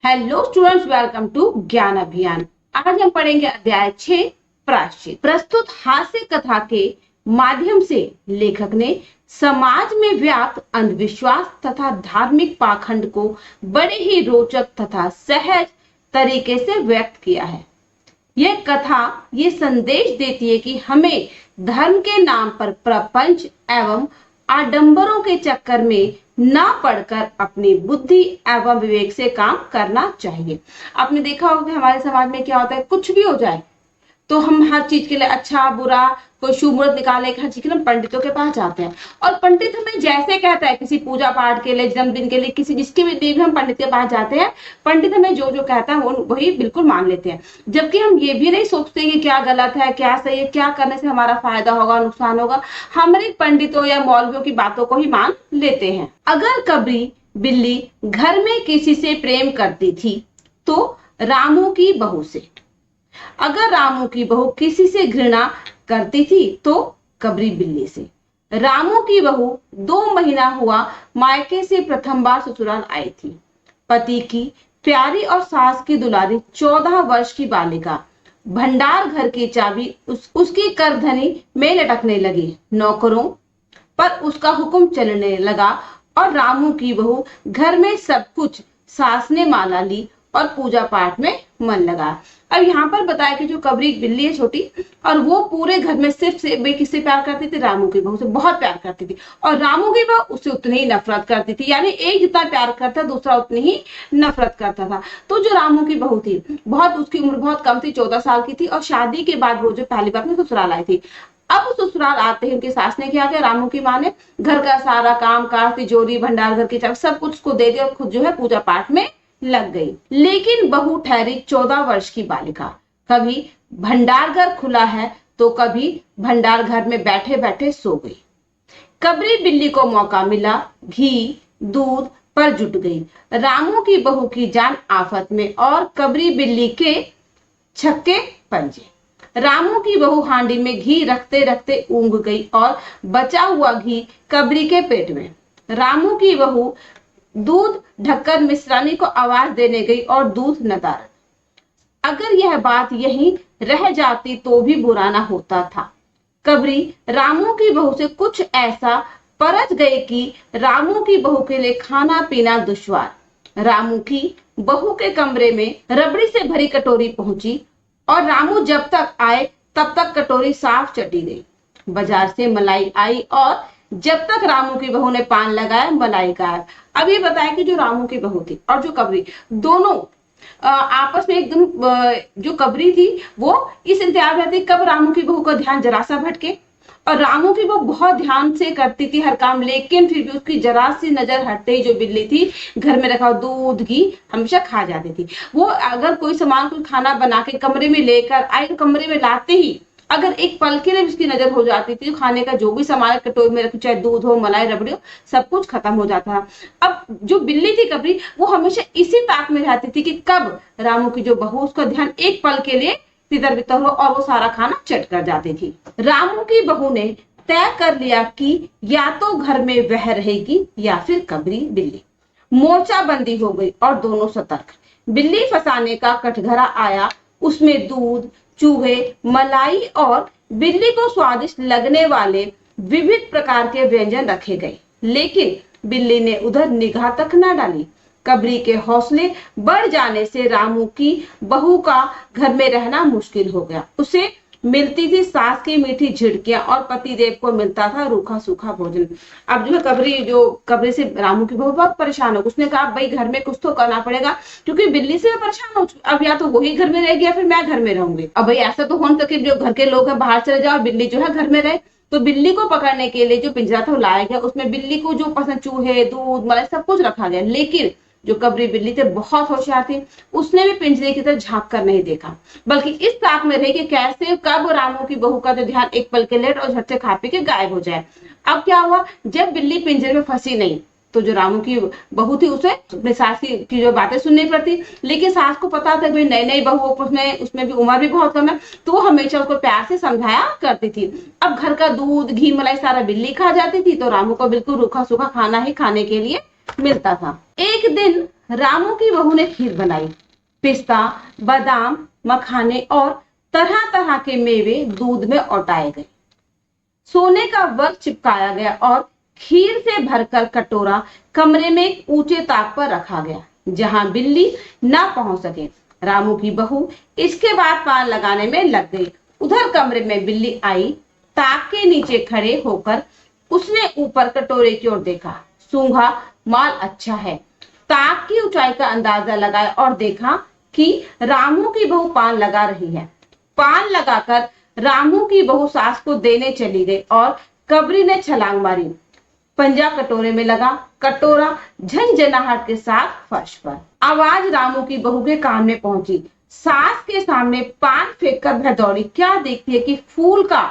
Hello students, welcome to ज्ञान अभियान। आज हम पढ़ेंगे अध्याय 6 प्रायश्चित। प्रस्तुत हास्य कथा के माध्यम से लेखक ने समाज में व्याप्त अंधविश्वास तथा धार्मिक पाखंड को बड़े ही रोचक तथा सहज तरीके से व्यक्त किया है। यह कथा ये संदेश देती है कि हमें धर्म के नाम पर प्रपंच एवं आडंबरों के चक्कर में ना पढ़कर अपनी बुद्धि एवं विवेक से काम करना चाहिए। आपने देखा होगा कि हमारे समाज में क्या होता है, कुछ भी हो जाए तो हम हर चीज के लिए अच्छा बुरा कोई शुभ मुहूर्त निकाले हर चीज के लिए हम पंडितों के पास जाते हैं और पंडित हमें जैसे कहता है, किसी पूजा पाठ के लिए, जन्मदिन के लिए, किसी जिसके भी हम पंडित के पास जाते हैं, पंडित हमें जो जो कहता है वो वही बिल्कुल मान लेते हैं। जबकि हम ये भी नहीं सोचते कि क्या गलत है, क्या सही है, क्या करने से हमारा फायदा होगा, नुकसान होगा। हम पंडितों या मौलवियों की बातों को ही मान लेते हैं। अगर कभी बिल्ली घर में किसी से प्रेम करती थी तो रामू की बहू से, अगर रामू की बहू किसी से घृणा करती थी तो कबरी बिल्ली से। रामू की बहू 2 महीना हुआ मायके से प्रथम बार ससुराल आई थी। पति की प्यारी और सास की दुलारी 14 वर्ष की बालिका भंडार घर की चाबी उसकी करधनी में लटकने लगी। नौकरों पर उसका हुक्म चलने लगा और रामू की बहू घर में सब कुछ सास ने माला ली और पूजा पाठ में मन लगा। अब यहाँ पर बताया कि जो कबरी बिल्ली है छोटी, और वो पूरे घर में सिर्फ से किससे प्यार करती थी, रामू की बहू से बहुत प्यार करती थी और रामू की बहू उससे उतनी ही नफरत करती थी। यानी एक जितना प्यार करता दूसरा उतनी ही नफरत करता था। तो जो रामू की बहू थी उसकी उम्र बहुत कम थी, 14 साल की थी और शादी के बाद वो जो पहली बार में ससुराल आई थी। अब ससुराल आते ही उनकी सास ने क्या किया, रामू की माँ ने घर का सारा काम काज, तिजोरी, भंडार घर की चाबी सब कुछ उसको दे दिया और खुद जो है पूजा पाठ में लग गई। लेकिन बहू ठहरी 14 वर्ष की बालिका। कभी भंडार घर खुला है तो कभी भंडार घर में बैठे बैठे सो गई। कबरी बिल्ली को मौका मिला, घी दूध पर जुट गई। रामू की बहू की जान आफत में और कबरी बिल्ली के छक्के पंजे। रामू की बहू हांडी में घी रखते रखते ऊंघ गई और बचा हुआ घी कबरी के पेट में। रामू की बहू दूध ढककर मिश्रानी को आवाज देने गई और दूध न दार। अगर यह बात यहीं रह जाती तो भी बुरा ना होता था। कबरी रामू की बहू से कुछ ऐसा परच गए कि रामू की बहू के लिए खाना पीना दुश्वार। रामू की बहू के कमरे में रबड़ी से भरी कटोरी पहुंची और रामू जब तक आए तब तक कटोरी साफ चटी गई। बाजार से मलाई आई और जब तक रामू की बहू ने पान लगाया मलाई गायब। अब ये बताया कि जो रामू की बहू थी और जो कबरी दोनों आपस में एकदम, जो कबरी थी वो इस इंतजार में थी कब रामू की बहू का ध्यान जरा सा भटके, और रामू की बहू बहुत ध्यान से करती थी हर काम, लेकिन फिर भी उसकी जरा सी नजर हटते ही जो बिल्ली थी घर में रखा दूध घी हमेशा खा जाती थी। वो अगर कोई सामान कोई खाना बना के कमरे में लेकर आए तो कमरे में लाते ही अगर एक पल के लिए उसकी नजर हो जाती थी, खाने का जो भी सामान कटोरी में रखी, चाहे दूध हो, मलाई, रबड़ी हो, सब कुछ खत्म हो जाता था। अब जो बिल्ली थी कबरी वो हमेशा इसी ताक में रहती थी कि कब रामू की जो बहू, उसका ध्यान एक पल के लिए तितर बितर हो और वो सारा खाना चट कर जाती थी। रामू की बहू ने तय कर लिया कि या तो घर में वह रहेगी या फिर कबरी बिल्ली। मोर्चा बंदी हो गई और दोनों सतर्क। बिल्ली फंसाने का कटघरा आया, उसमें दूध, चूहे, मलाई और बिल्ली को स्वादिष्ट लगने वाले विविध प्रकार के व्यंजन रखे गए, लेकिन बिल्ली ने उधर निगाह तक न डाली। कबरी के हौसले बढ़ जाने से रामू की बहू का घर में रहना मुश्किल हो गया। उसे मिलती थी सास की मीठी झिड़कियां और पतिदेव को मिलता था रूखा सूखा भोजन। अब जो है कबरी से रामू की बहू बहुत परेशान हो, उसने कहा भाई घर में कुछ तो करना पड़ेगा क्योंकि बिल्ली से मैं परेशान हो। अब या तो वही घर में रहेगी या फिर मैं घर में रहूंगी। अब भाई ऐसा तो हो नहीं सके जो घर के लोग हैं बाहर चले जाओ, बिल्ली जो है घर में रहे। तो बिल्ली को पकड़ने के लिए जो पिंजरा था वो लाया गया, उसमें बिल्ली को जो पसंद चूहे, दूध, मलाई सब कुछ रखा गया। लेकिन जो कबरी बिल्ली थे बहुत होशियार थी, उसने भी पिंजरे की तरफ झांक कर नहीं देखा, बल्कि इस ताक में रही कि कैसे कब रामू की बहू का जो ध्यान एक पल के लिए और झट से खा पी के गायब हो जाए। अब क्या हुआ, जब बिल्ली पिंजरे में फंसी नहीं तो जो रामू की बहू थी उसे अपने सास की जो बातें सुननी पड़ती, लेकिन सास को पता था भाई नई नई बहू, उसमें भी उम्र भी बहुत कम है, तो वो हमेशा उसको प्यार से समझाया करती थी। अब घर का दूध घी मलाई सारा बिल्ली खा जाती थी तो रामू को बिल्कुल रूखा सूखा खाना ही खाने के लिए मिलता था। एक दिन रामू की बहू ने खीर बनाई। पिस्ता, बादाम, मखाने और तरह तरह के मेवे दूध में औटाए गए। सोने का वर्क चिपकाया गया और खीर से भरकर कटोरा कमरे में एक ऊंचे ताक पर रखा गया, जहां बिल्ली ना पहुंच सके। रामू की बहू इसके बाद पान लगाने में लग गई। उधर कमरे में बिल्ली आई। ताक के नीचे खड़े होकर उसने ऊपर कटोरे की ओर देखा। सूंघा, माल अच्छा है। ताक की ऊंचाई का अंदाजा लगाया और देखा कि रामू की बहू पान लगा रही है। पान लगाकर रामू की बहू सास को देने चली गई और कबरी ने छलांग मारी। पंजा कटोरे में लगा। कटोरा झंझनाहट के साथ फर्श पर। आवाज रामू की बहू के कान में पहुंची। सास के सामने पान फेंककर वह दौड़ी। क्या देखती है कि फूल का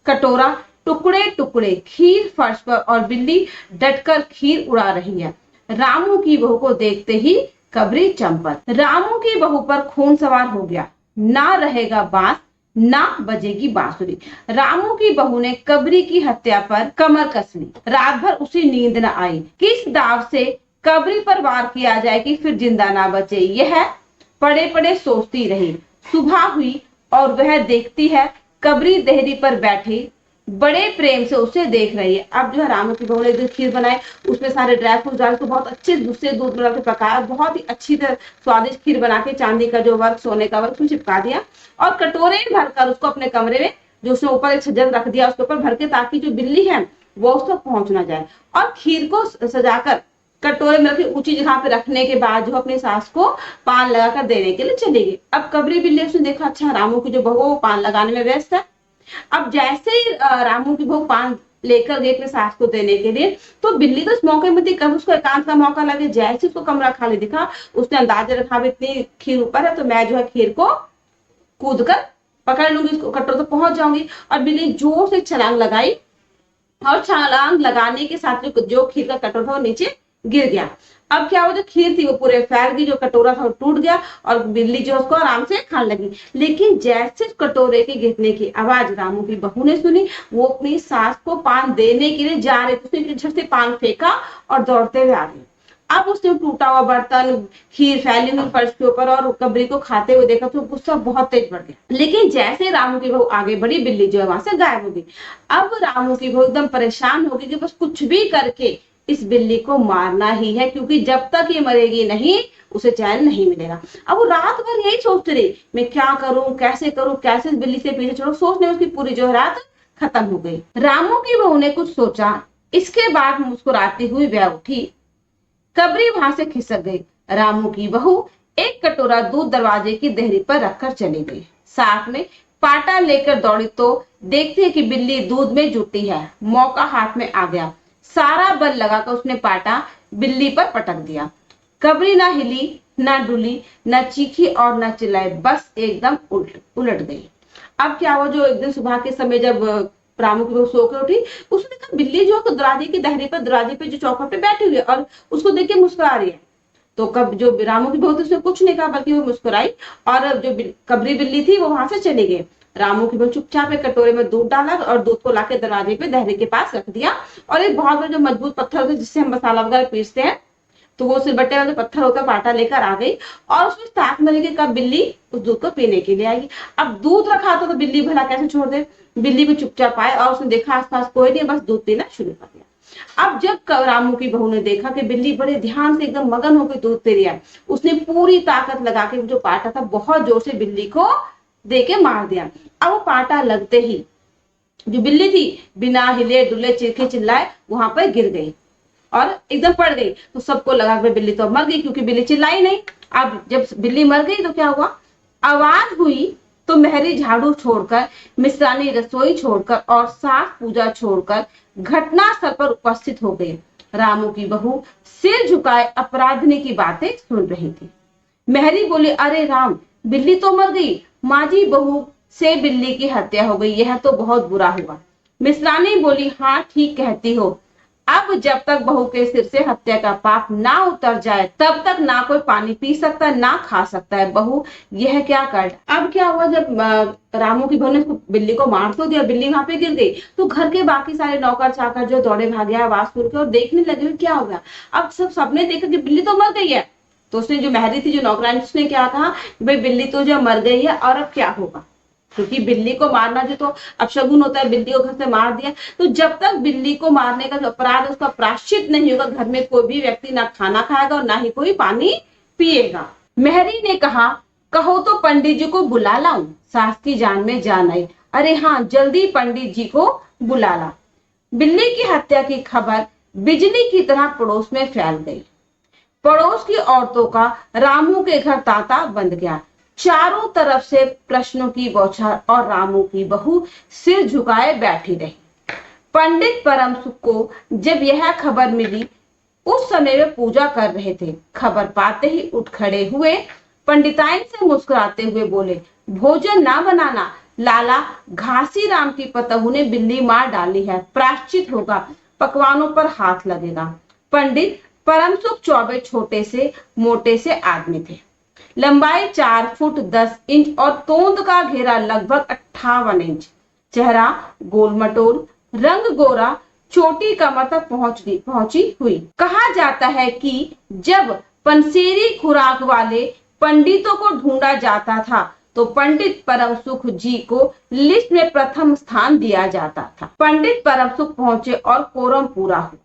कटोरा टुकड़े टुकड़े, खीर फर्श पर और बिल्ली डटकर खीर उड़ा रही है। रामू की बहू को देखते ही कबरी चंपत। रामू की बहू पर खून सवार हो गया। ना रहेगा बांस, ना बजेगी बांसुरी। रामू की बहू ने कबरी की हत्या पर कमर कस ली। रात भर उसे नींद न आई। किस दाव से कबरी पर वार किया जाए कि फिर जिंदा ना बचे, यह पड़े पड़े सोचती रही। सुबह हुई और वह देखती है कबरी देहरी पर बैठी बड़े प्रेम से उसे देख रही है। अब जो है रामू की बहू ने खीर बनाई, उसमें सारे ड्राई फ्रूट डाल के बहुत अच्छे दूसरे दूध में डाल के पकाया। बहुत ही अच्छी तरह स्वादिष्ट खीर बना के चांदी का जो वर्क, सोने का वर्क उसमें चिपका दिया और कटोरे में भरकर उसको अपने कमरे में, जो उसने ऊपर एक छज्जर रख दिया उसके ऊपर भर के, ताकि जो बिल्ली है वो उस तक पहुंच ना जाए। और खीर को सजाकर कटोरे में रखी ऊंची जगह पे रखने के बाद जो अपनी सास को पान लगाकर देने के लिए चली गई। अब कबरी बिल्ली उसने देखा, अच्छा रामू की जो बहू वो पान लगाने में व्यस्त है। अब जैसे ही रामू की बहू पान लेकर गई अपने सास को देने के लिए, तो बिल्ली तो इस मौके में थी, कब उसको एकांत का मौका लगे। जैसे उसको कमरा खाली दिखा, उसने अंदाजा रखा इतनी खीर ऊपर है तो मैं जो है खीर को कूद कर पकड़ लूंगी, इसको कटोरे तक पहुंच जाऊंगी। और बिल्ली जोर से छलांग लगाई और छलांग लगाने के साथ जो खीर का कटोरा था वो नीचे गिर गया। अब क्या हुआ, जो खीर थी वो पूरे फैल गई, जो कटोरा था वो टूट गया और बिल्ली जो उसको आराम से खाने लगी। लेकिन जैसे कटोरे के गिरने की आवाज रामू की बहू ने सुनी, वो अपनी सास को पान देने के लिए जा रही थी। उसने झट से पान फेंका और दौड़ते हुए आ गई। अब उसने टूटा हुआ बर्तन, खीर फैली हुई फर्श के ऊपर और कबरी को खाते हुए देखा तो गुस्सा बहुत तेज बढ़ गया। लेकिन जैसे रामू की बहू आगे बढ़ी, बिल्ली जो है वहां से गायब हो गई। अब रामू की बहू एकदम परेशान हो गई कि बस कुछ भी करके इस बिल्ली को मारना ही है, क्योंकि जब तक ये मरेगी नहीं उसे चैन नहीं मिलेगा। अब वो रात भर यही सोचती रही, मैं क्या करूं, कैसे इस बिल्ली से पीछे छोड़ूं। सोचने उसकी पूरी जो रात खत्म हो गई। रामू की बहू ने कुछ सोचा, इसके बाद मुस्कुराती हुई वह उठी। कबरी वहां से खिसक गई। रामू की बहू एक कटोरा दूध दरवाजे की देहरी पर रखकर चली गई। साथ में पाटा लेकर दौड़ी तो देखती है कि बिल्ली दूध में जुटी है। मौका हाथ में आ गया। सारा बल लगाकर उसने पाटा बिल्ली पर पटक दिया। कबरी ना हिली, ना डुली, ना चीखी और ना चिल्लाई, बस एकदम उलट गई। अब क्या हुआ, जो एक दिन सुबह के समय जब रामू की बहू सो के उठी, उसने देखा बिल्ली जो है दरवाजे की दहरी पर, दरवाजे पे जो चौखट पे बैठी हुई है और उसको देख के मुस्कुरा रही है। तो कब जो रामू की बहू थी उसने कुछ नहीं कहा, बल्कि वो मुस्कुराई और जो कबरी बिल्ली थी वो वहां से चली गई। रामू की बहू चुपचाप एक कटोरे में दूध डाला और दूध को लाके दरवाजे पे दहरी के पास रख दिया। और एक बहुत बड़ा जो मजबूत पत्थर होता है जिससे हम मसाला वगैरह पीसते हैं, तो वो सिलबट्टे वाला पत्थर होकर पाटा लेकर आ गई और उसमें ताक में लेके कब बिल्ली उस दूध को पीने के लिए आएगी। अब दूध रखा था तो बिल्ली भला कैसे छोड़ दे। बिल्ली भी चुपचाप आए और उसने देखा आसपास कोई नहीं, बस दूध पीना शुरू कर दिया। अब जब रामू की बहू ने देखा कि बिल्ली बड़े ध्यान से एकदम मगन होकर दूध पी रही है, उसने पूरी ताकत लगा के जो पाटा था बहुत जोर से बिल्ली को दे के मार दिया। अब वो पाटा लगते ही जो बिल्ली थी बिना हिले डुले चीखे चिल्लाए वहां पर गिर गई और एकदम पड़ गई। तो सबको लगा कि बिल्ली तो मर गई, क्योंकि बिल्ली चिल्लाई नहीं। अब जब बिल्ली मर गई तो क्या हुआ, आवाज हुई तो मेहरी झाड़ू छोड़कर, मिश्रानी रसोई छोड़कर और साफ पूजा छोड़कर घटना स्थल पर उपस्थित हो गई। रामू की बहू सिर झुकाए अपराधिनी की बातें सुन रही थी। मेहरी बोली, अरे राम, बिल्ली तो मर गई, माझी बहू से बिल्ली की हत्या हो गई, यह तो बहुत बुरा हुआ। मिश्रानी बोली, हाँ ठीक कहती हो, अब जब तक बहू के सिर से हत्या का पाप ना उतर जाए तब तक ना कोई पानी पी सकता है ना खा सकता है। बहू यह क्या कर। अब क्या हुआ, जब रामू की बहू ने बिल्ली को मार तो दिया, बिल्ली वहां पे गिर गई, तो घर के बाकी सारे नौकर चाकर जो दौड़े भागे आवाज सुन के और देखने लगे क्या हो गया। अब सबने देखा कि बिल्ली तो मर गई है, तो उसने जो महरी थी, जो नौकरानी, उसने क्या कहा, भाई बिल्ली तो जो मर गई है और अब क्या होगा, क्योंकि बिल्ली को मारना जो तो अपशगुन होता है, बिल्ली को घर से मार दिया, तो जब तक बिल्ली को मारने का जो अपराध है उसका प्रायश्चित नहीं होगा, घर में कोई भी व्यक्ति ना खाना खाएगा और ना ही कोई पानी पिएगा। महरी ने कहा, कहो तो पंडित जी को बुला लाऊं, सास की जान में जान आई। अरे हाँ, जल्दी पंडित जी को बुला ला। बिल्ली की हत्या की खबर बिजली की तरह पड़ोस में फैल गई। पड़ोस की औरतों का रामू के घर तांता बंध गया। चारों तरफ से प्रश्नों की बौछार और रामू की बहू सिर झुकाए बैठी रही। पंडित परम सुख को जब यह खबर मिली, उस समय वे पूजा कर रहे थे। खबर पाते ही उठ खड़े हुए, पंडिताइन से मुस्कुराते हुए बोले, भोजन ना बनाना, लाला घासी राम की पतहू ने बिल्ली मार डाली है, प्रायश्चित होगा, पकवानों पर हाथ लगेगा। पंडित परम सुख चौबे छोटे से मोटे से आदमी थे। लंबाई 4 फुट 10 इंच और तोंद का घेरा लगभग 58 इंच। चेहरा गोलमटोल, रंग गोरा, चोटी कमर तक पहुंची हुई। कहा जाता है कि जब पंसेरी खुराक वाले पंडितों को ढूंढा जाता था तो पंडित परम सुख जी को लिस्ट में प्रथम स्थान दिया जाता था। पंडित परम सुख पहुंचे और कोरम पूरा हुआ।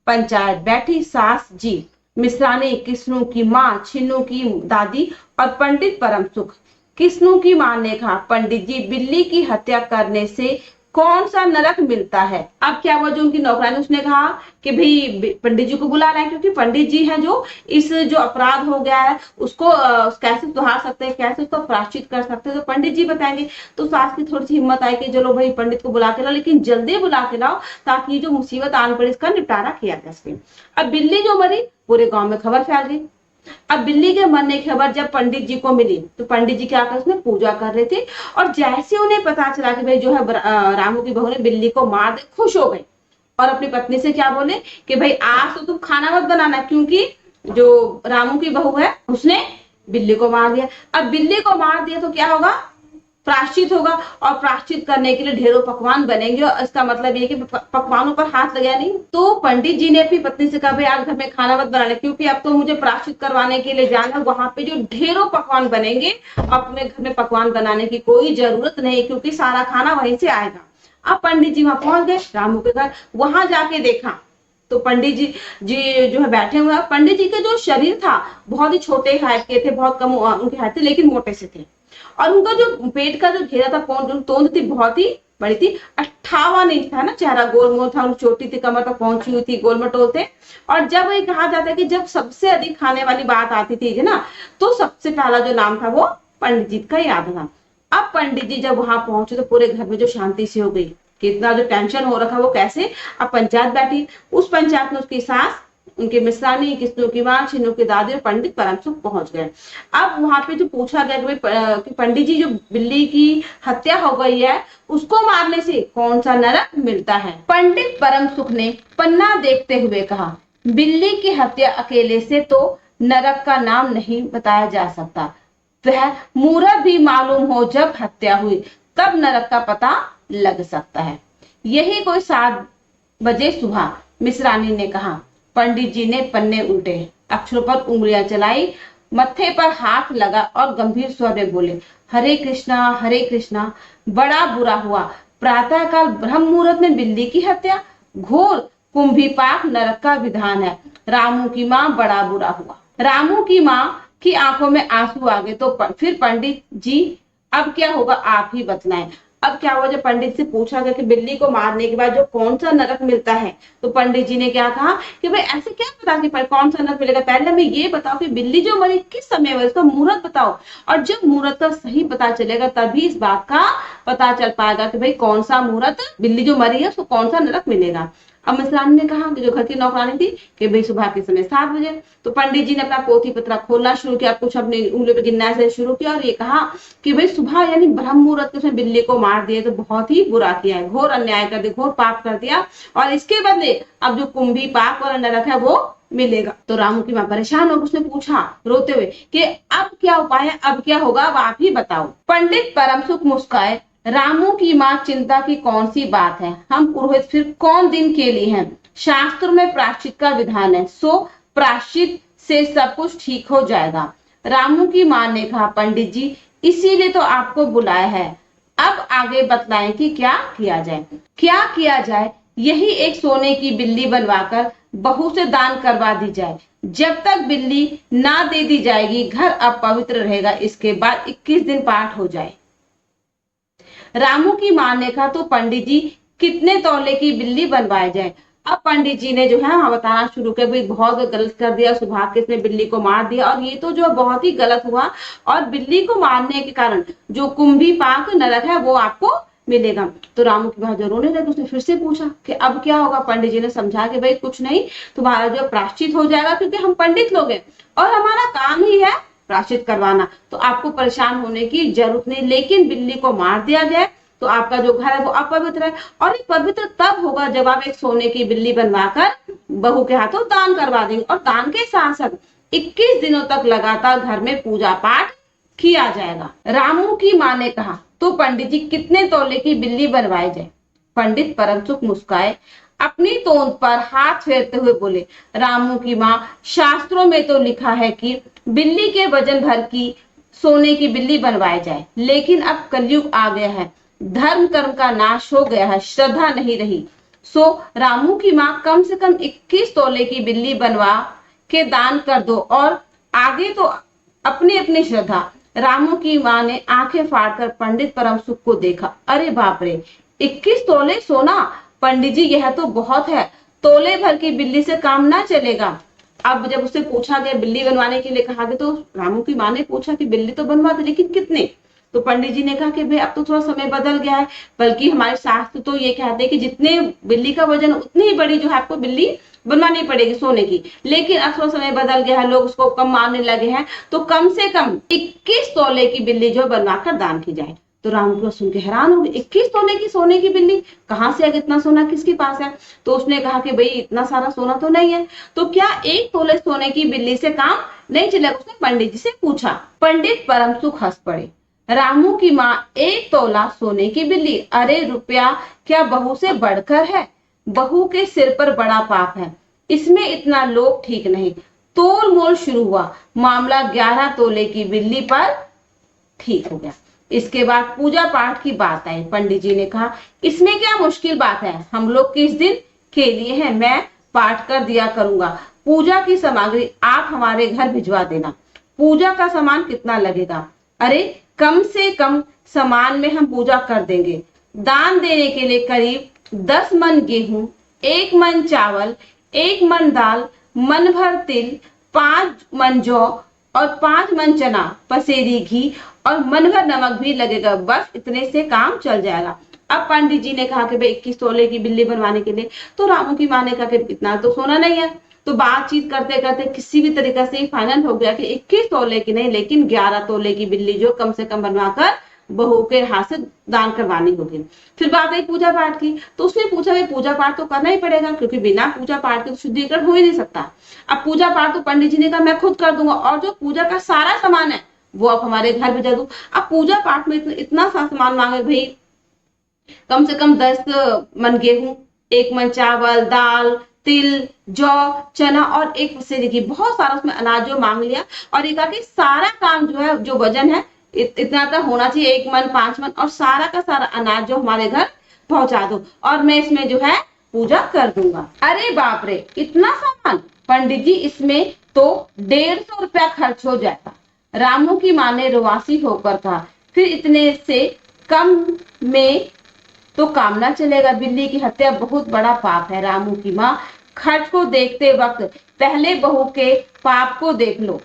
पंचायत बैठी। सास जी, मिश्रानी, किस्नू की माँ, छिन्नू की दादी और पंडित परम सुख। किस्नू की माँ ने कहा, पंडित जी, बिल्ली की हत्या करने से कौन सा नरक मिलता है? अब क्या हुआ, जो उनकी नौकरानी, उसने कहा कि भाई पंडित जी को बुला रहे हैं, क्योंकि पंडित जी हैं जो इस जो अपराध हो गया है उसको कैसे सुधार सकते हैं, कैसे उसको प्रायश्चित कर सकते हैं, तो पंडित जी बताएंगे। तो सास की थोड़ी सी हिम्मत आई कि चलो भाई पंडित को बुला के लाओ, लेकिन जल्दी बुला के लाओ ताकि जो मुसीबत आने पड़ी इसका निपटारा किया जा सके। अब बिल्ली जो मरी, पूरे गाँव में खबर फैल गई। अब बिल्ली के मरने की खबर जब पंडित जी को मिली तो पंडित जी क्या कर, उसमें पूजा कर रहे थे, और जैसे उन्हें पता चला कि भाई जो है रामू की बहू ने बिल्ली को मार दे, खुश हो गए और अपनी पत्नी से क्या बोले कि भाई आज तो तुम खाना मत बनाना, क्योंकि जो रामू की बहू है उसने बिल्ली को मार दिया। अब बिल्ली को मार दिया तो क्या होगा, प्रायश्चित होगा, और प्रायश्चित करने के लिए ढेरों पकवान बनेंगे, और इसका मतलब ये कि पकवानों पर हाथ लगा नहीं। तो पंडित जी ने अपनी पत्नी से कहा, भाई आज घर में खाना मत बनाना, क्योंकि अब तो मुझे प्रायश्चित करवाने के लिए जाना, वहां पे जो ढेरों पकवान बनेंगे, अपने घर में पकवान बनाने की कोई जरूरत नहीं, क्योंकि सारा खाना वहीं से आएगा। अब पंडित जी वहां पहुंच गए रामू के घर। वहां जाके देखा तो पंडित जी जो है बैठे हुए। पंडित जी का जो शरीर था बहुत ही छोटे हाइट के थे, बहुत कम उनके हाइट थे, लेकिन मोटे से थे, और उनका जो पेट का जो घेरा था, तोंद थी, बहुत ही बड़ी थी, 58 इंच था ना चेहरा, गोलमोल था, उनकी चोटी थी, कमर तक पहुंची हुई थी, गोलमटोल थे। और जब ये कहा जाता है कि जब सबसे अधिक खाने वाली बात आती थी ना, तो सबसे पहला जो नाम था वो पंडित जी का याद था। अब पंडित जी जब वहां पहुंचे तो पूरे घर में जो शांति सी हो गई, कितना जो टेंशन हो रखा वो कैसे। अब पंचायत बैठी, उस पंचायत में उसकी सास, उनके मिश्रानी, किस्नू की माँ, छिन्नू की दादी और पंडित परम सुख पहुंच गए। अब वहां पे जो पूछा गया कि पंडित जी, जो बिल्ली की हत्या हो गई है उसको मारने से कौन सा नरक मिलता है? पंडित परम सुख ने पन्ना देखते हुए कहा, बिल्ली की हत्या अकेले से तो नरक का नाम नहीं बताया जा सकता, वह मुहूर्त भी मालूम हो जब हत्या हुई, तब नरक का पता लग सकता है। यही कोई 7 बजे सुबह, मिश्रानी ने कहा। पंडित जी ने पन्ने उल्टे, अक्षरों पर उंगलियां चलाई, मत्थे पर हाथ लगा और गंभीर स्वर में बोले, हरे कृष्णा, बड़ा बुरा हुआ। प्रातःकाल ब्रह्म मुहूर्त में बिल्ली की हत्या, घोर कुंभीपाक नरक का विधान है। रामू की माँ, बड़ा बुरा हुआ। रामू की माँ की आंखों में आंसू आ गए। तो फिर पंडित जी, अब क्या होगा, आप ही बतलाएं। अब क्या हुआ, जब पंडित से पूछा गया कि बिल्ली को मारने के बाद जो कौन सा नरक मिलता है, तो पंडित जी ने क्या कहा कि भाई ऐसे क्या पता कि कौन सा नरक मिलेगा, पहले हमें ये बताओ कि बिल्ली जो मरी किस समय हुआ, इसका मुहूर्त बताओ, और जब मुहूर्त का सही पता चलेगा तभी इस बात का पता चल पाएगा कि भाई कौन सा मुहूर्त बिल्ली जो मरी है उसको कौन सा नरक मिलेगा। अब मिश्रानी ने कहा कि जो घर की नौकरानी थी कि भाई सुबह के समय 7 बजे। तो पंडित जी ने अपना पोथी पत्रा खोलना शुरू किया, कुछ अपनी उंगलियों पे गिनना से शुरू किया, और ये कहा कि भाई सुबह यानी ब्रह्म मुहूर्त में बिल्ली को मार दिए, तो बहुत ही बुरा किया है, घोर अन्याय कर दिया, घोर पाप कर दिया, और इसके बदले अब जो कुंभी पाप और नरक है वो मिलेगा। तो रामू की माँ परेशान होकर उसने पूछा रोते हुए कि अब क्या उपाय है, अब क्या होगा, अब आप ही बताओ। पंडित परम सुख मुस्काए, रामू की माँ, चिंता की कौन सी बात है, हम पुरोहित फिर कौन दिन के लिए हैं, शास्त्र में प्रायश्चित का विधान है, सो प्रायश्चित से सब कुछ ठीक हो जाएगा। रामू की माँ ने कहा, पंडित जी इसीलिए तो आपको बुलाया है। अब आगे बतलाएं कि क्या किया जाए। क्या किया जाए? यही एक सोने की बिल्ली बनवाकर बहू से दान करवा दी जाए। जब तक बिल्ली ना दे दी जाएगी घर अपवित्र रहेगा। इसके बाद 21 दिन पाठ हो जाए। रामू की मां ने कहा, तो पंडित जी कितने तौले की बिल्ली बनवाए जाए? अब पंडित जी ने जो है बताना शुरू किया, भाई बहुत गलत कर दिया सुभाग के, इसने बिल्ली को मार दिया और ये तो जो बहुत ही गलत हुआ। और बिल्ली को मारने के कारण जो कुंभी पाक नरक है वो आपको मिलेगा। तो रामू की बात रोने लगे। उसने फिर से पूछा कि अब क्या होगा? पंडित जी ने समझा कि भाई कुछ नहीं, तुम्हारा जो प्राश्चित हो जाएगा, क्योंकि हम पंडित लोग हैं और हमारा काम ही है प्राश्चित करवाना, तो आपको परेशान होने की जरूरत नहीं। लेकिन बिल्ली को मार दिया जाए तो आपका जो घर है वो अपवित्र है। और ये पवित्र तब होगा जब आप एक सोने की बिल्ली बनवाकर बहू के हाथों दान करवा देंगे। और दान के साथ साथ 21 दिनों तक लगातार घर में पूजा पाठ किया जाएगा। रामू की माँ ने कहा, तो पंडित जी कितने तौले की बिल्ली बनवाई जाए? पंडित परमसुख मुस्काए, अपनी तोंद पर हाथ फेरते हुए बोले, रामू की माँ शास्त्रों में तो लिखा है कि बिल्ली के वजन भर की सोने की बिल्ली बनवाई जाए, लेकिन अब कलयुग आ गया है, धर्म कर्म का नाश हो गया है, श्रद्धा नहीं रही। सो रामू की माँ कम से कम 21 तोले की बिल्ली बनवा के दान कर दो और आगे तो अपनी अपनी श्रद्धा। रामू की माँ ने आंखें फाड़कर पंडित परम सुख को देखा। अरे बाप रे, 21 तोले सोना? पंडित जी यह तो बहुत है, तोले भर की बिल्ली से काम ना चलेगा। अब जब उससे पूछा गया, बिल्ली बनवाने के लिए कहा गया, तो रामू की माँ ने पूछा कि बिल्ली तो बनवा दे, लेकिन कितने? तो पंडित जी ने कहा कि भाई अब तो थोड़ा समय बदल गया है, बल्कि हमारे शास्त्र तो ये कहते हैं कि जितने बिल्ली का वजन उतनी ही बड़ी जो है आपको बिल्ली बनवानी पड़ेगी सोने की। लेकिन अब थोड़ा समय बदल गया है, लोग उसको कम मानने लगे हैं, तो कम से कम 21 तोले की बिल्ली जो बनवाकर दान की जाए। तो राम को सुन के हैरान हो गए, 21 तोले की सोने की बिल्ली कहाँ से? इतना सोना किसके पास है? तो उसने कहा कि भाई इतना सारा सोना तो नहीं है, तो क्या 1 तोले सोने की बिल्ली से काम नहीं चलेगा? उसने पंडित जी से पूछा। पंडित परम सुख हंस पड़े। रामू की माँ 1 तोला सोने की बिल्ली? अरे रुपया क्या बहू से बढ़कर है? बहू के सिर पर बड़ा पाप है, इसमें इतना लोभ ठीक नहीं। तोल मोल शुरू हुआ, मामला 11 तोले की बिल्ली पर ठीक हो गया। इसके बाद पूजा पाठ की बात आई। पंडित जी ने कहा, इसमें क्या मुश्किल बात है, हम लोग किस दिन के लिए हैं, मैं पाठ कर दिया करूंगा। पूजा की सामग्री आप हमारे घर भिजवा देना। पूजा का सामान कितना लगेगा? अरे कम से कम सामान में हम पूजा कर देंगे। दान देने के लिए करीब 10 मन गेहूं, 1 मन चावल, 1 मन दाल, मन भर तिल, 5 मन जौ और 5 मन चना, पसेरी घी और मन भर नमक भी लगेगा। बस इतने से काम चल जाएगा। अब पंडित जी ने कहा कि भाई 21 तोले की बिल्ली बनवाने के लिए, तो रामू की माँ ने कहा कि इतना तो सोना नहीं है। तो बातचीत करते करते किसी भी तरीके से फाइनल हो गया कि 21 तोले की नहीं, लेकिन 11 तोले की बिल्ली जो कम से कम बनवाकर बहू के हाथ से दान करवानी होगी। फिर बात आई पूजा पाठ की। तो उसने पूछा, भाई पूजा पाठ तो करना ही पड़ेगा, क्योंकि बिना पूजा पाठ के तो शुद्धिकरण हो ही नहीं सकता। अब पूजा पाठ तो पंडित जी ने कहा मैं खुद कर दूंगा, और जो पूजा का सारा सामान है वो आप हमारे घर भेजा दो। अब पूजा पाठ में इतना सा सामान मांगे, भाई कम से कम 10 मन गेहूं, 1 मन चावल, दाल, तिल, जौ, चना और 1 पसेरी घी, बहुत सारा उसमें अनाज जो मांग लिया। और ये कहा कि सारा काम जो है, जो वजन है इतना तक होना चाहिए, 1 मन, 5 मन, और सारा का सारा अनाज जो हमारे घर पहुंचा दो, और मैं इसमें जो है पूजा कर दूंगा। अरे बाप रे, इतना सामान? पंडित जी इसमें तो 150 रुपया खर्च हो जाता। रामू की माँ ने रुआसी होकर कहा, फिर इतने से कम में तो काम ना चलेगा, बिल्ली की हत्या बहुत बड़ा पाप है। रामू की माँ, खर्च को देखते वक्त पहले बहू के पाप को देख लो,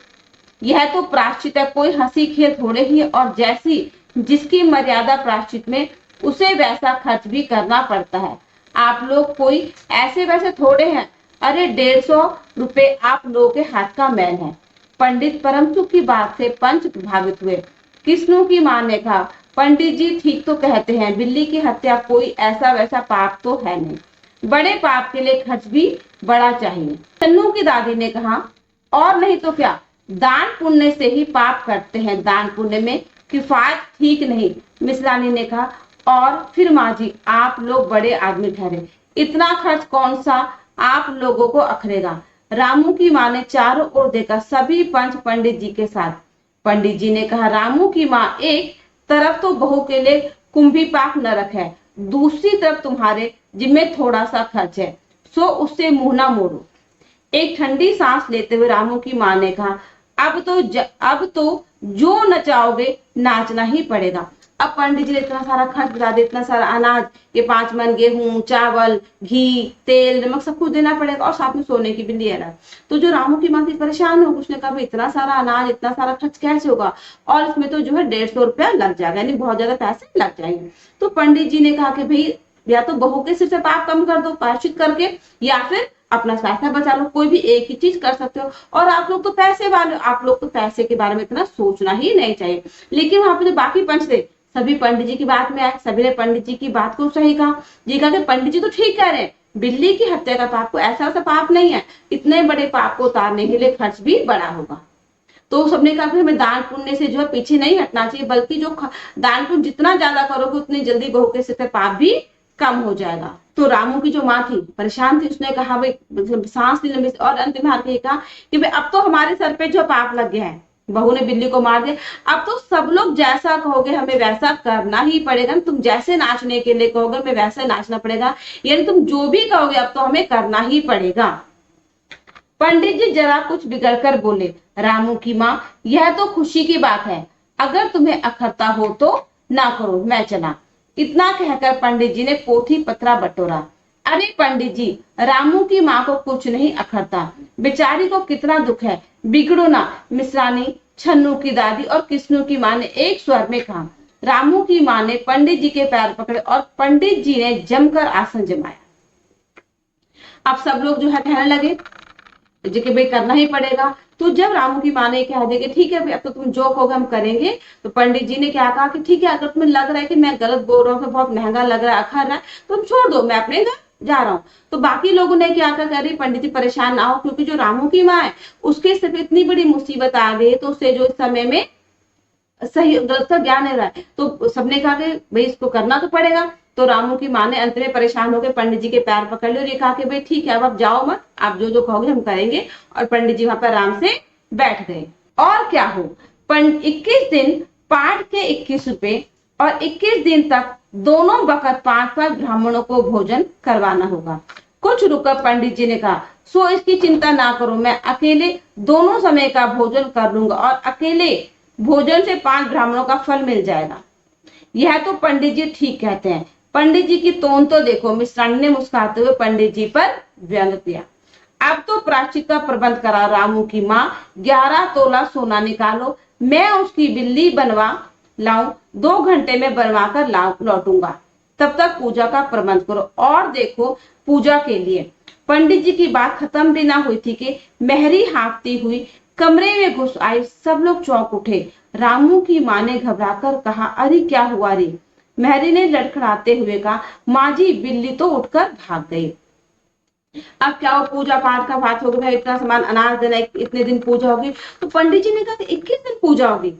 यह तो प्रायश्चित है, कोई हंसी खेल थोड़े ही। और जैसी जिसकी मर्यादा प्रायश्चित में, उसे वैसा खर्च भी करना पड़ता है। आप लोग कोई ऐसे वैसे थोड़े हैं। अरे 150 रुपए आप लोगों के हाथ का मैल है। पंडित परमसुख की बात से पंच प्रभावित हुए। किस्नू की मां ने कहा, पंडित जी ठीक तो कहते हैं, बिल्ली की हत्या कोई ऐसा वैसा पाप तो है नहीं, बड़े पाप के लिए खर्च भी बड़ा चाहिए। चन्नू की दादी ने कहा, और नहीं तो क्या, दान पुण्य से ही पाप करते हैं, दान पुण्य में किफायत ठीक नहीं। मिश्रानी ने कहा, और फिर माँ जी आप लोग बड़े आदमी ठहरे, इतना खर्च कौन सा आप लोगों को अखरेगा। रामू की माँ ने चारों ओर देखा, सभी पंच पंडित जी के साथ। पंडित जी ने कहा, रामू की माँ, एक तरफ तो बहू के लिए कुंभी पाक न रखे, दूसरी तरफ तुम्हारे जिम्मे थोड़ा सा खर्च है, सो उससे मुंह ना मोड़ो। एक ठंडी सांस लेते हुए रामू की माँ ने कहा, अब तो जो नचाओगे नाचना ही पड़ेगा। अब पंडित जी ने इतना सारा खर्च बता दिया, इतना सारा अनाज, ये 5 मन गेहूं, चावल, घी, तेल, नमक सब कुछ देना पड़ेगा और साथ में सोने की भी लिया रहा। तो जो रामू की माँ थी परेशान हो, उसने कहा, इतना सारा अनाज, इतना सारा खर्च कैसे होगा, और इसमें तो जो है 150 रुपया लग जाएगा, यानी बहुत ज्यादा पैसे लग जाएंगे। तो पंडित जी ने कहा कि भाई, या तो बहू के सिर से पाप कम कर दो प्रायश्चित करके, या फिर अपना पैसा बचा लो, कोई भी एक ही चीज कर सकते हो। और आप लोग तो पैसे वाले, आप लोग तो पैसे के बारे में इतना सोचना ही नहीं चाहिए। लेकिन वहां पे जो बाकी पंच थे, सभी पंडित जी की बात में आए, सभी ने पंडित जी की बात को सही कहा। जी कहा कि पंडित जी तो ठीक कह रहे हैं, बिल्ली की हत्या का पाप को ऐसा सा पाप नहीं है, इतने बड़े पाप को उतारने के लिए खर्च भी बड़ा होगा। तो सबने कहा कि हमें दान पुण्य से जो है पीछे नहीं हटना चाहिए, बल्कि जो दान पुण्य जितना ज्यादा करोगे उतनी जल्दी बहू के सिर पे पाप भी कम हो जाएगा। तो रामू की जो माँ थी परेशान थी, उसने कहा, भाई सांस ली लंबी, और अंत में हार के कहा कि भाई अब तो हमारे सर पे जो पाप लग गया है, बहू ने बिल्ली को मार दिया, अब तो सब लोग जैसा कहोगे हमें वैसा करना ही पड़ेगा। तुम जैसे नाचने के लिए कहोगे हमें वैसे नाचना पड़ेगा, यानी तुम जो भी कहोगे अब तो हमें करना ही पड़ेगा। पंडित जी जरा कुछ बिगड़ कर बोले, रामू की माँ, यह तो खुशी की बात है, अगर तुम्हें अखरता हो तो ना करो, मैं चला। इतना कहकर पंडित जी ने पोथी पत्रा बटोरा। अरे पंडित जी, रामू की माँ को कुछ नहीं अखरता, बेचारी को कितना दुख है, बिगड़ो ना। मिश्रानी, छन्नू की दादी और किस्नू की माँ ने एक स्वर में कहा। रामू की माँ ने पंडित जी के पैर पकड़े और पंडित जी ने जमकर आसन जमाया। अब सब लोग जो है कहने लगे जो कि भाई करना ही पड़ेगा। तो जब रामू की माँ ने कह दिया कि ठीक है भाई अब तो तुम जो कहोगे हम करेंगे, तो पंडित जी ने क्या कहा कि ठीक है, अगर तुम्हें लग रहा है कि मैं गलत बोल रहा हूँ, बहुत महंगा लग रहा है, अखर रहा है, तुम छोड़ दो, मैं अपने घर जा रहा हूँ। तो बाकी लोगों ने क्या कहा, अरे पंडित जी परेशान ना हो, क्योंकि जो रामू की माँ है उसके सिर्फ इतनी बड़ी मुसीबत आ गई, तो उससे जो इस समय में सही गलत का ज्ञान नहीं रहा है। तो सबने कहा कि भाई इसको करना तो पड़ेगा। तो रामू की माँ ने अंत में परेशान होकर पंडित जी के पैर पकड़ लिया और ये कहा कि भाई ठीक है, अब आप जाओ मत, आप जो जो कहोगे हम करेंगे। और पंडित जी वहां पर आराम से बैठ गए। और क्या हो, 21 दिन पाठ के 21 रुपए और 21 दिन तक दोनों वक्त 5-5 ब्राह्मणों को भोजन करवाना होगा। कुछ रुकर पंडित जी ने कहा, सो इसकी चिंता ना करो, मैं अकेले दोनों समय का भोजन कर लूंगा और अकेले भोजन से 5 ब्राह्मणों का फल मिल जाएगा। यह तो पंडित जी ठीक कहते हैं, पंडित जी की तोन तो देखो। मिश्रानी ने मुस्कुराते हुए पंडित जी पर व्यंग किया। अब तो प्रायश्चित का प्रबंध करा रामू की माँ, 11 तोला सोना निकालो, मैं उसकी बिल्ली बनवा लाऊं, 2 घंटे में बनवा कर लौटूंगा, तब तक पूजा का प्रबंध करो। और देखो पूजा के लिए पंडित जी की बात खत्म भी ना हुई थी कि मेहरी हाँकती हुई कमरे में घुस आई। सब लोग चौंक उठे। रामू की माँ ने घबराकर कहा, अरे क्या हुआ रे? मेहरी ने लड़खड़ाते हुए कहा, माँ जी बिल्ली तो उठकर भाग गई। अब क्या हो, पूजा पाठ का बात होगी, भाई इतना सामान अनाज देना, इतने दिन पूजा होगी। तो पंडित जी ने कहा कि 21 दिन पूजा होगी,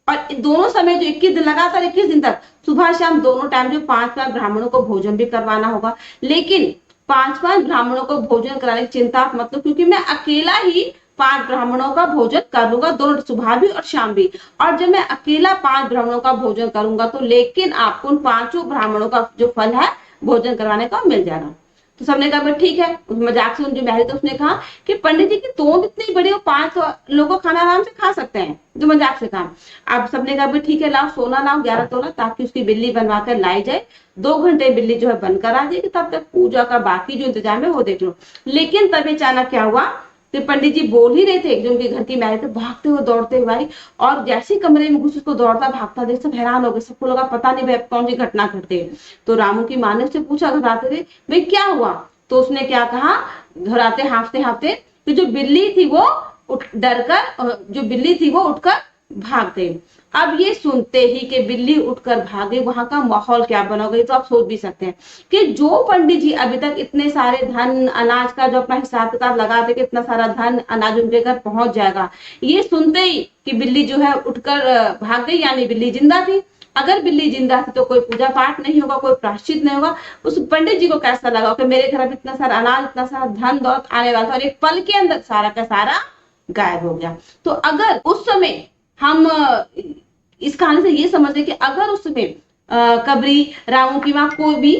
और दोनों समय जो 21 दिन लगातार 21 दिन तक सुबह शाम दोनों टाइम जो 5-5 ब्राह्मणों को भोजन भी करवाना होगा। लेकिन 5-5 ब्राह्मणों को भोजन कराने की चिंता मतलब, क्योंकि मैं अकेला ही 5 ब्राह्मणों का भोजन कर लूंगा, दोनों सुबह भी और शाम भी। और जब मैं अकेला 5 ब्राह्मणों का भोजन करूंगा तो लेकिन आपको उन 5 ब्राह्मणों का जो फल है भोजन करवाने का मिल जाएगा। तो सबने कहा ठीक है। उस मजाक से जो महरी तो उसने कहा कि पंडित जी की तोंद इतनी बड़ी, वो 5 लोगों खाना आराम से खा सकते हैं, जो मजाक से कहा। अब सबने कहा ठीक है, लाओ सोना लाओ 11 तोला, ताकि उसकी बिल्ली बनवा कर लाई जाए, 2 घंटे बिल्ली जो है बनकर आ जाएगी, तब तक पूजा का बाकी जो इंतजाम है वो देख लो। लेकिन तभी अचानक क्या हुआ कि पंडित जी बोल ही रहे थे, एक जो उनके घर की मैरिज भागते हुए दौड़ते हुए आई, और जैसे कमरे में घुस उसको दौड़ता भागता देख सब हैरान हो गए। सबको लगा पता नहीं भाई कौन सी घटना घट गई। तो रामू की माँ ने उससे पूछा घबराते थे, भाई क्या हुआ? तो उसने क्या कहा, घबराते हाफते हाफते, कि जो बिल्ली थी वो उठकर भाग गई। अब ये सुनते ही कि बिल्ली उठकर भाग गई, वहां का माहौल क्या बना गई, तो आप सोच भी सकते हैं कि जो पंडित जी अभी तक इतने सारे धन अनाज का जो अपना हिसाब किताब लगा थे कि इतना सारा धन अनाज उनके घर पहुंच जाएगा, ये सुनते ही कि बिल्ली जो है उठकर भाग गई, यानी बिल्ली जिंदा थी, अगर बिल्ली जिंदा थी तो कोई पूजा पाठ नहीं होगा, कोई प्रायश्चित नहीं होगा। उस पंडित जी को कैसा लगा कि मेरे घर में इतना सारा अनाज, इतना सारा धन दौलत आने वाला था और एक पल के अंदर सारा का सारा गायब हो गया। तो अगर उस समय हम इस कहानी से ये समझ कि अगर उस समय कबरी, रामू की माँ, कोई भी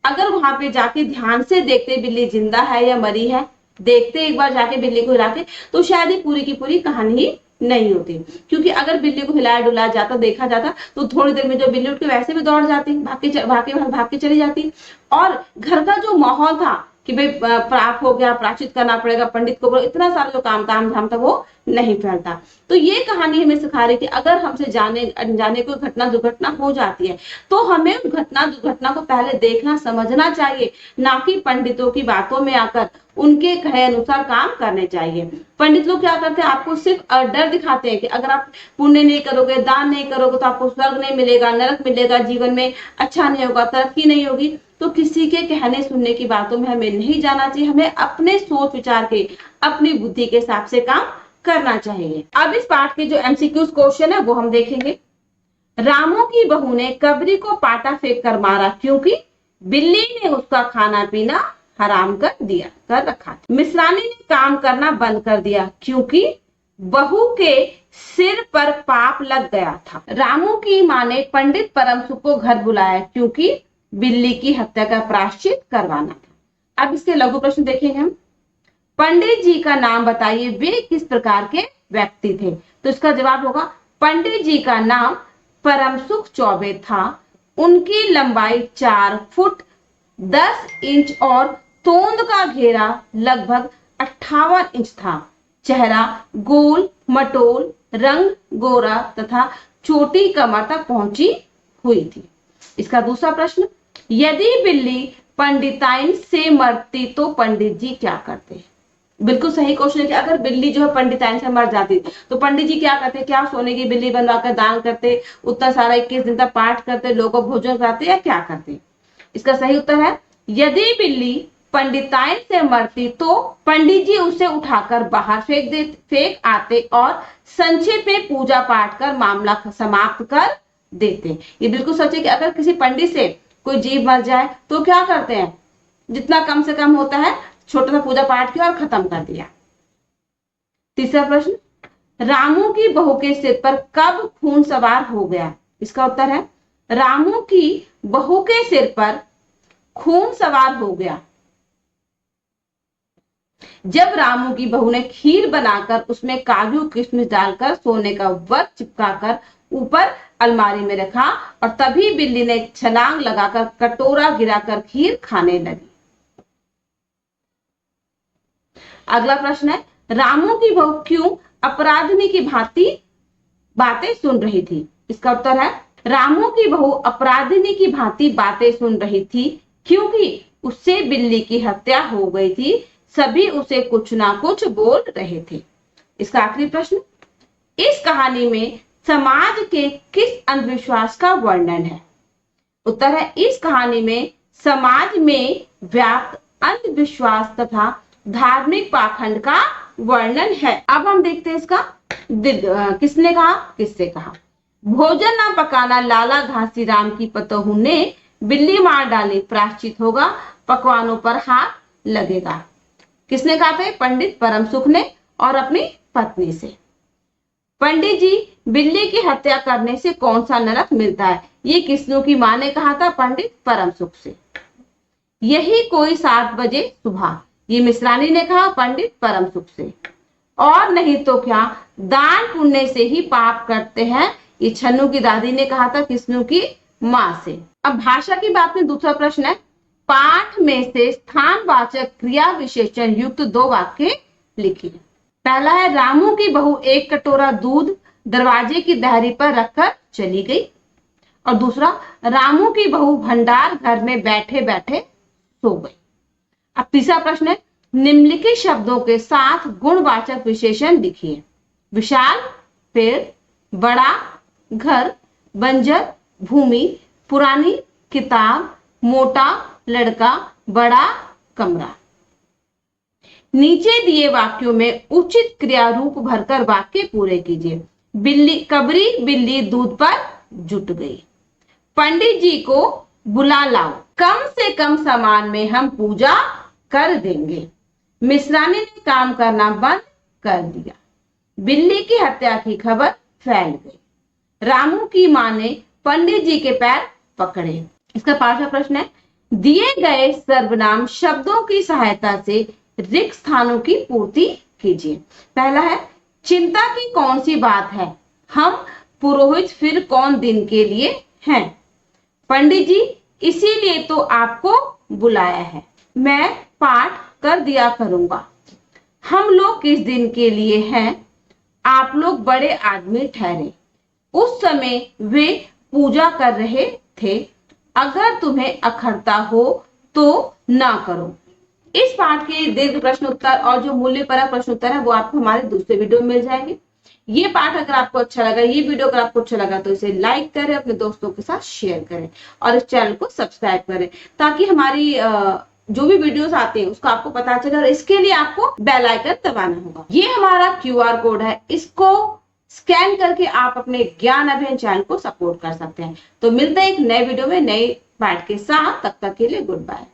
अगर वहां पे जाके ध्यान से देखते बिल्ली जिंदा है या मरी है, देखते एक बार जाके बिल्ली को हिला के, तो शायद ये पूरी की पूरी कहानी ही नहीं होती। क्योंकि अगर बिल्ली को हिलाया डुलाया जाता, देखा जाता, तो थोड़ी देर में जो बिल्ली उठ के वैसे भी दौड़ जाती, भाग के चली जाती। और घर का जो माहौल था कि भाई प्राप हो गया, प्रायश्चित करना पड़ेगा, पंडित को इतना सारा जो काम धाम था वो नहीं फैलता। तो ये कहानी हमें सिखा रही कि अगर हमसे जाने अनजाने कोई घटना दुर्घटना हो जाती है तो हमें उस घटना दुर्घटना को पहले देखना समझना चाहिए, ना कि पंडितों की बातों में आकर उनके कहे अनुसार काम करने चाहिए। पंडित लोग क्या करते हैं, आपको सिर्फ डर दिखाते हैं कि अगर आप पुण्य नहीं करोगे, दान नहीं करोगे तो आपको स्वर्ग नहीं मिलेगा, नरक मिलेगा, जीवन में अच्छा नहीं होगा, तरक्की नहीं होगी। तो किसी के कहने सुनने की बातों में हमें नहीं जाना चाहिए, हमें अपने सोच विचार के, अपनी बुद्धि के हिसाब से काम करना चाहिए। अब इस पाठ के जो एमसीक्यूज क्वेश्चन है वो हम देखेंगे। रामू की बहू ने कबरी को पाटा फेंक कर मारा क्योंकि बिल्ली ने उसका खाना पीना हराम कर रखा। मिश्रानी ने काम करना बंद कर दिया क्योंकि बहू के सिर पर पाप लग गया था। रामू की मां ने पंडित परमसुख को घर बुलाया क्योंकि बिल्ली की हत्या का प्रायश्चित करवाना था। अब इसके लघु प्रश्न देखेंगे हम। पंडित जी का नाम बताइए, वे किस प्रकार के व्यक्ति थे? तो इसका जवाब होगा पंडित जी का नाम परमसुख चौबे था। उनकी लंबाई 4 फुट 10 इंच और तोंद का घेरा लगभग 58 इंच था। चेहरा गोल मटोल, रंग गोरा तथा छोटी कमर तक पहुंची हुई थी। इसका दूसरा प्रश्न, यदि बिल्ली पंडिताइन से मरती तो पंडित जी क्या करते? बिल्कुल सही क्वेश्चन है कि अगर बिल्ली जो है पंडिताइन से मर जाती तो पंडित जी क्या करते? क्या सोने की बिल्ली बनवाकर दान करते, उतना सारा 21 दिन तक पाठ करते, लोगों को भोजन कराते, या क्या करते? इसका सही उत्तर है, यदि बिल्ली पंडिताइन से मरती तो पंडित जी उसे उठाकर बाहर फेंक आते और संक्षेप में पूजा पाठ कर मामला समाप्त कर देते। ये बिल्कुल सच है कि अगर किसी पंडित से कोई जीव मर जाए तो क्या करते हैं, जितना कम से कम होता है छोटा सा पूजा पाठ किया और खत्म कर दिया। तीसरा प्रश्न, रामू की बहू के सिर पर कब खून सवार हो गया? इसका उत्तर है, रामू की बहू के सिर पर खून सवार हो गया जब रामू की बहू ने खीर बनाकर उसमें काजू किशमिश डालकर सोने का वर्क चिपकाकर ऊपर अलमारी में रखा और तभी बिल्ली ने छलांग लगाकर कटोरा गिराकर खीर खाने लगी। अगला प्रश्न है, रामू की बहू क्यों अपराधिनी की भांति बातें सुन रही थी? इसका उत्तर है, रामू की बहू अपराधिनी की भांति बातें सुन रही थी क्योंकि उससे बिल्ली की हत्या हो गई थी, सभी उसे कुछ ना कुछ बोल रहे थे। इसका आखिरी प्रश्न, इस कहानी में समाज के किस अंधविश्वास का वर्णन है? उत्तर है, इस कहानी में समाज में व्याप्त अंधविश्वास तथा धार्मिक पाखंड का वर्णन है। अब हम देखते हैं इसका किसने कहा, किससे कहा। भोजन ना पकाना लाला घासीराम की पतोहू ने बिल्ली मार डाली, प्रायश्चित होगा, पकवानों पर हाथ लगेगा। किसने कहा था? पंडित परमसुख ने और अपनी पत्नी से। पंडित जी, बिल्ली की हत्या करने से कौन सा नरक मिलता है? ये किसनु की मां ने कहा था? पंडित परमसुख से। यही कोई 7 बजे सुबह, ये मिश्रानी ने कहा पंडित परमसुख से। और नहीं तो क्या, दान पुण्य से ही पाप करते हैं, ये छन्नू की दादी ने कहा था किसनु की मां से। अब भाषा की बात में दूसरा प्रश्न है, पाठ में से स्थानवाचक क्रिया विशेषण युक्त 2 वाक्य लिखिए। पहला है, रामू की बहू एक कटोरा दूध दरवाजे की दहरी पर रखकर चली गई। और दूसरा, रामू की बहू भंडार घर में बैठे बैठे सो गई। अब तीसरा प्रश्न है, निम्नलिखित शब्दों के साथ गुणवाचक विशेषण लिखिए। विशाल पेड़, बड़ा घर, बंजर भूमि, पुरानी किताब, मोटा लड़का, बड़ा कमरा। नीचे दिए वाक्यों में उचित क्रिया रूप भरकर वाक्य पूरे कीजिए। बिल्ली कबरी बिल्ली दूध पर जुट गई। पंडित जी को बुला लाओ, कम से कम सामान में हम पूजा कर देंगे। मिश्रानी ने काम करना बंद कर दिया। बिल्ली की हत्या की खबर फैल गई। रामू की मां ने पंडित जी के पैर पकड़े। इसका 5वां प्रश्न है, दिए गए सर्वनाम शब्दों की सहायता से रिक्त स्थानों की पूर्ति कीजिए। पहला है, चिंता की कौन सी बात है, हम पुरोहित फिर कौन दिन के लिए हैं। पंडित जी, इसीलिए तो आपको बुलाया है, मैं पाठ कर दिया करूंगा। हम लोग किस दिन के लिए हैं, आप लोग बड़े आदमी ठहरे, उस समय वे पूजा कर रहे थे, अगर तुम्हें अखरता हो तो ना करो। इस पाठ के दीर्घ प्रश्न उत्तर और जो मूल्यपरक प्रश्न उत्तर है वो आपको हमारे दूसरे वीडियो में मिल जाएंगे। ये पाठ अगर आपको अच्छा लगा, ये वीडियो अगर आपको अच्छा लगा तो इसे लाइक करें, अपने दोस्तों के साथ शेयर करें और इस चैनल को सब्सक्राइब करें, ताकि हमारी जो भी वीडियोस आते हैं उसका आपको पता चले। और इसके लिए आपको बेल आइकन दबाना होगा। ये हमारा QR कोड है, इसको स्कैन करके आप अपने ज्ञान अभियान चैनल को सपोर्ट कर सकते हैं। तो मिलते हैं एक नए वीडियो में नए पाठ के साथ, तब तक के लिए गुड बाय।